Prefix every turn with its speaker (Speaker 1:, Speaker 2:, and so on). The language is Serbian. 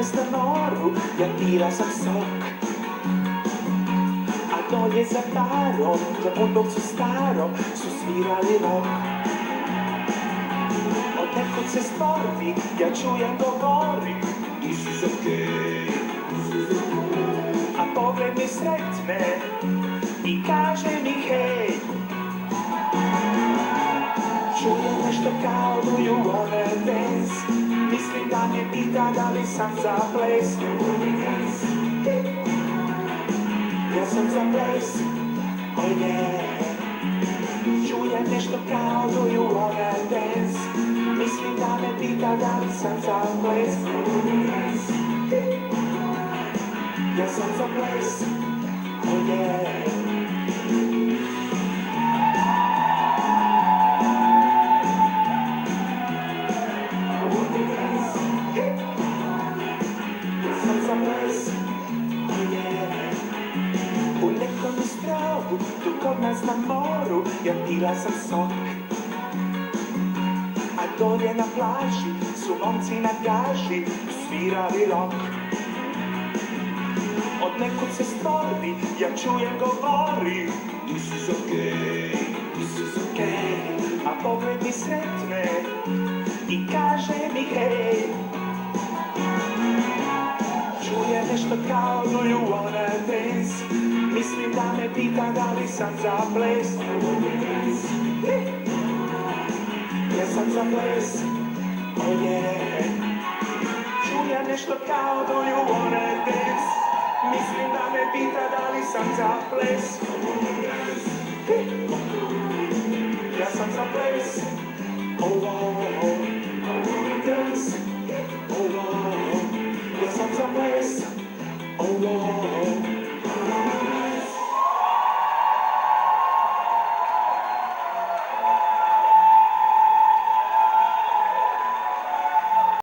Speaker 1: nas na moru, ja pila sam sok. A dolje za barom, za Bunovcu starom, su svirali rock. Od nekud se stvorbi, ja čujem govori, this is okay. A pogled mi sretne i kaže mi hej. Čujem nešto kao do you wanna dance. Mislim da me pita da li sam za ples. Ja sam za ples, oh yeah. Čujem nešto kao do you wanna dance. Mislim da me pita da li sam za ples. Ja sam za ples, oh yeah. U nekom istrovu, tu kod nas na moru, ja pila sam sok. A dolje na plaži su momci na gaži svirali rock. Od nekud se stvorbi, ja čujem govori, this is okay, this is okay. A pogled mi sretne i kaže mi hej. Čuje nešto kao do you wanna dance. Mislim da me pita da li sam za ples. Ja sam za ples, oh yeah. Čuje nešto kao do you wanna dance. Mislim da me pita da li sam za ples. Ja sam za ples, oh wow. Dance, oh wow. Ja sam za ples, oh wow.